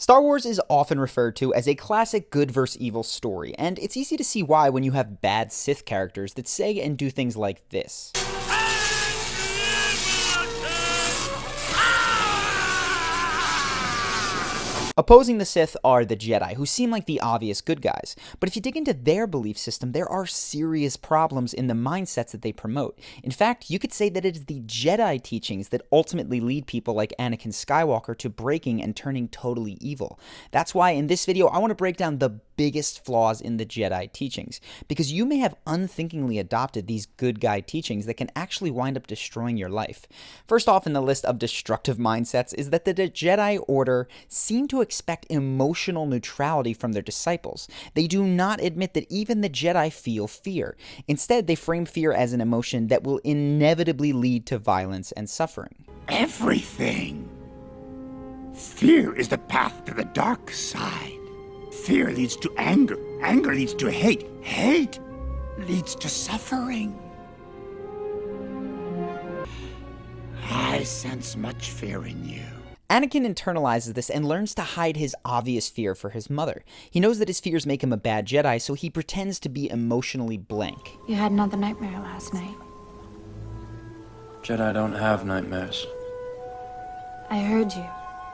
Star Wars is often referred to as a classic good versus evil story, and it's easy to see why when you have bad Sith characters that say and do things like this. Opposing the Sith are the Jedi, who seem like the obvious good guys, but if you dig into their belief system, there are serious problems in the mindsets that they promote. In fact, you could say that it is the Jedi teachings that ultimately lead people like Anakin Skywalker to breaking and turning totally evil. That's why in this video, I want to break down the biggest flaws in the Jedi teachings, because you may have unthinkingly adopted these good guy teachings that can actually wind up destroying your life. First off in the list of destructive mindsets is that the Jedi Order seem to expect emotional neutrality from their disciples. They do not admit that even the Jedi feel fear. Instead, they frame fear as an emotion that will inevitably lead to violence and suffering. Everything. Fear is the path to the dark side. Fear leads to anger. Anger leads to hate. Hate leads to suffering. I sense much fear in you. Anakin internalizes this and learns to hide his obvious fear for his mother. He knows that his fears make him a bad Jedi, so he pretends to be emotionally blank. You had another nightmare last night. Jedi don't have nightmares. I heard you.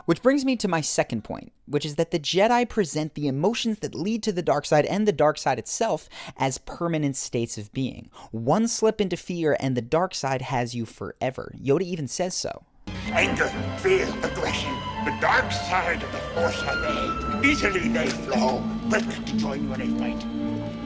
Which brings me to my second point, which is that the Jedi present the emotions that lead to the dark side and the dark side itself as permanent states of being. One slip into fear and the dark side has you forever. Yoda even says so. Anger, fear, aggression. The dark side of the Force are they. Easily they flow, quick to join you in a fight.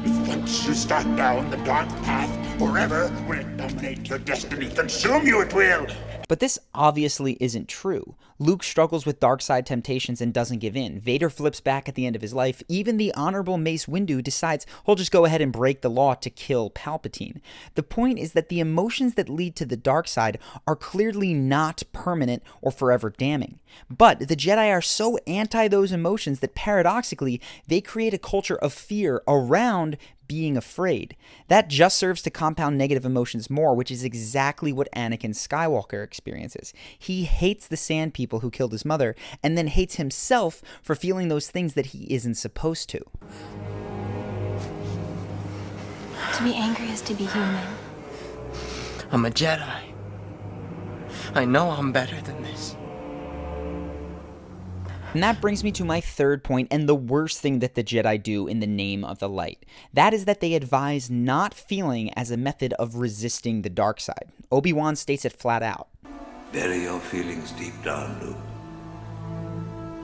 If once you start down the dark path, forever will it dominate your destiny. Consume you it will. But this obviously isn't true. Luke struggles with dark side temptations and doesn't give in. Vader flips back at the end of his life. Even the honorable Mace Windu decides he'll just go ahead and break the law to kill Palpatine. The point is that the emotions that lead to the dark side are clearly not permanent or forever damning. But the Jedi are so anti those emotions that paradoxically, they create a culture of fear around being afraid. That just serves to compound negative emotions more, which is exactly what Anakin Skywalker experiences. He hates the Sand People who killed his mother, and then hates himself for feeling those things that he isn't supposed to. To be angry is to be human. I'm a Jedi. I know I'm better than this. And that brings me to my third point and the worst thing that the Jedi do in the name of the light. That is that they advise not feeling as a method of resisting the dark side. Obi-Wan states it flat out. Bury your feelings deep down, Luke.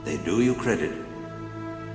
They do you credit,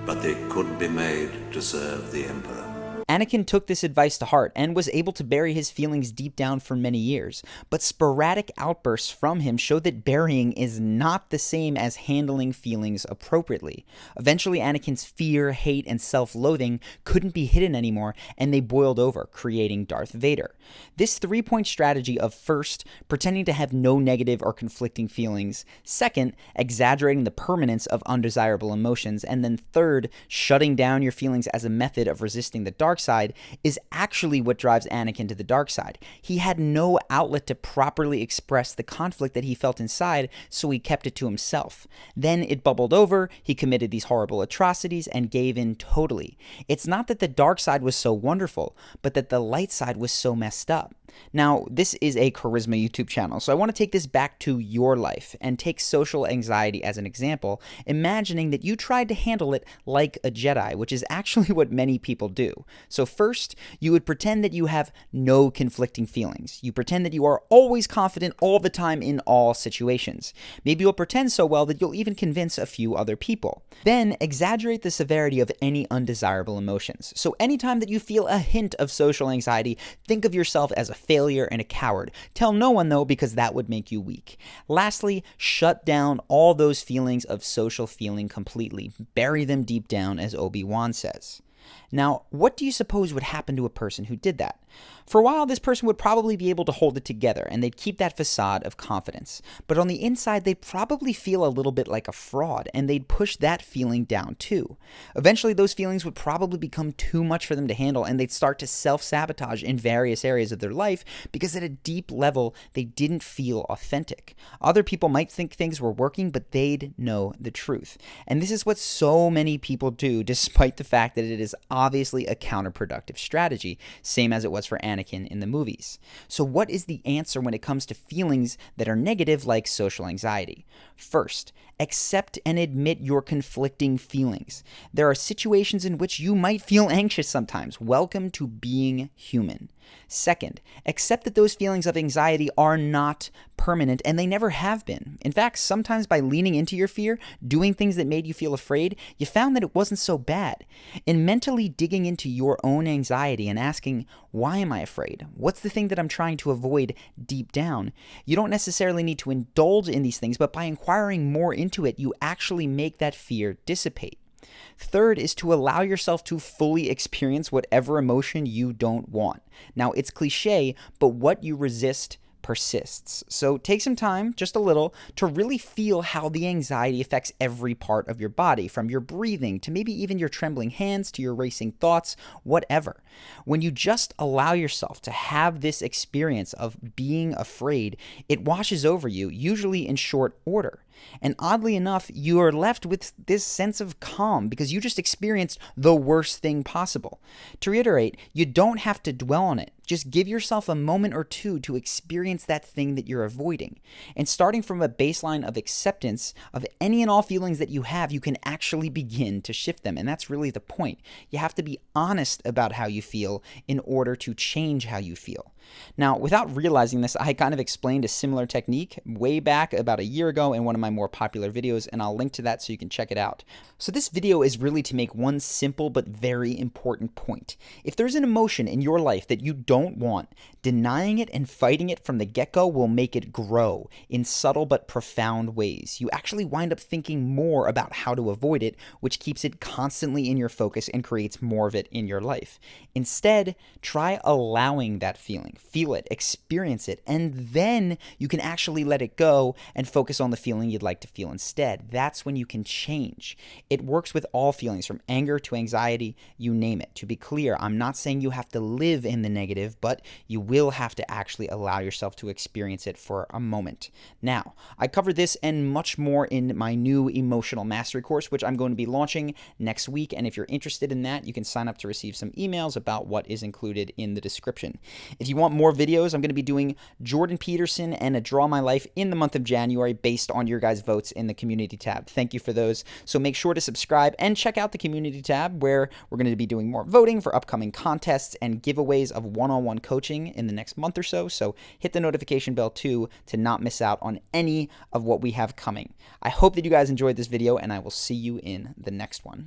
but they couldn't be made to serve the Emperor. Anakin took this advice to heart and was able to bury his feelings deep down for many years, but sporadic outbursts from him show that burying is not the same as handling feelings appropriately. Eventually, Anakin's fear, hate, and self-loathing couldn't be hidden anymore, and they boiled over, creating Darth Vader. This three-point strategy of first, pretending to have no negative or conflicting feelings, second, exaggerating the permanence of undesirable emotions, and then third, shutting down your feelings as a method of resisting the dark side is actually what drives Anakin to the dark side. He had no outlet to properly express the conflict that he felt inside, so he kept it to himself. Then it bubbled over, he committed these horrible atrocities, and gave in totally. It's not that the dark side was so wonderful, but that the light side was so messed up. Now, this is a charisma YouTube channel, so I want to take this back to your life and take social anxiety as an example, imagining that you tried to handle it like a Jedi, which is actually what many people do. So first, you would pretend that you have no conflicting feelings. You pretend that you are always confident all the time in all situations. Maybe you'll pretend so well that you'll even convince a few other people. Then, exaggerate the severity of any undesirable emotions. So anytime that you feel a hint of social anxiety, think of yourself as a failure and a coward. Tell no one though, because that would make you weak. Lastly, shut down all those feelings of social feeling completely. Bury them deep down, as Obi-Wan says. Now, what do you suppose would happen to a person who did that? For a while, this person would probably be able to hold it together and they'd keep that facade of confidence. But on the inside, they'd probably feel a little bit like a fraud and they'd push that feeling down too. Eventually, those feelings would probably become too much for them to handle and they'd start to self-sabotage in various areas of their life because at a deep level, they didn't feel authentic. Other people might think things were working, but they'd know the truth. And this is what so many people do, despite the fact that it is obviously a counterproductive strategy, same as it was for Anakin in the movies. So what is the answer when it comes to feelings that are negative like social anxiety? First, accept and admit your conflicting feelings. There are situations in which you might feel anxious sometimes. Welcome to being human. Second, accept that those feelings of anxiety are not permanent and they never have been. In fact, sometimes by leaning into your fear, doing things that made you feel afraid, you found that it wasn't so bad. In mentally digging into your own anxiety and asking, why am I afraid? What's the thing that I'm trying to avoid deep down? You don't necessarily need to indulge in these things, but by inquiring more into it, you actually make that fear dissipate. Third is to allow yourself to fully experience whatever emotion you don't want. Now, it's cliche, but what you resist persists. So take some time, just a little, to really feel how the anxiety affects every part of your body, from your breathing to maybe even your trembling hands to your racing thoughts, whatever. When you just allow yourself to have this experience of being afraid, it washes over you, usually in short order. And oddly enough, you are left with this sense of calm because you just experienced the worst thing possible. To reiterate, you don't have to dwell on it. Just give yourself a moment or two to experience that thing that you're avoiding. And starting from a baseline of acceptance of any and all feelings that you have, you can actually begin to shift them. And that's really the point. You have to be honest about how you feel in order to change how you feel. Now, without realizing this, I kind of explained a similar technique way back about a year ago in one of my more popular videos, and I'll link to that so you can check it out. So this video is really to make one simple but very important point. If there's an emotion in your life that you don't want, denying it and fighting it from the get-go will make it grow in subtle but profound ways. You actually wind up thinking more about how to avoid it, which keeps it constantly in your focus and creates more of it in your life. Instead, try allowing that feeling. Feel it, experience it, and then you can actually let it go and focus on the feeling you'd like to feel instead. That's when you can change. It works with all feelings, from anger to anxiety, you name it. To be clear, I'm not saying you have to live in the negative, but you will have to actually allow yourself to experience it for a moment. Now, I cover this and much more in my new emotional mastery course, which I'm going to be launching next week, and if you're interested in that, you can sign up to receive some emails about what is included in the description. If you want more videos, I'm going to be doing Jordan Peterson and A Draw My Life in the month of January based on your guys' votes in the community tab. Thank you for those. So make sure to subscribe and check out the community tab where we're going to be doing more voting for upcoming contests and giveaways of one-on-one coaching in the next month or so. So hit the notification bell too to not miss out on any of what we have coming. I hope that you guys enjoyed this video and I will see you in the next one.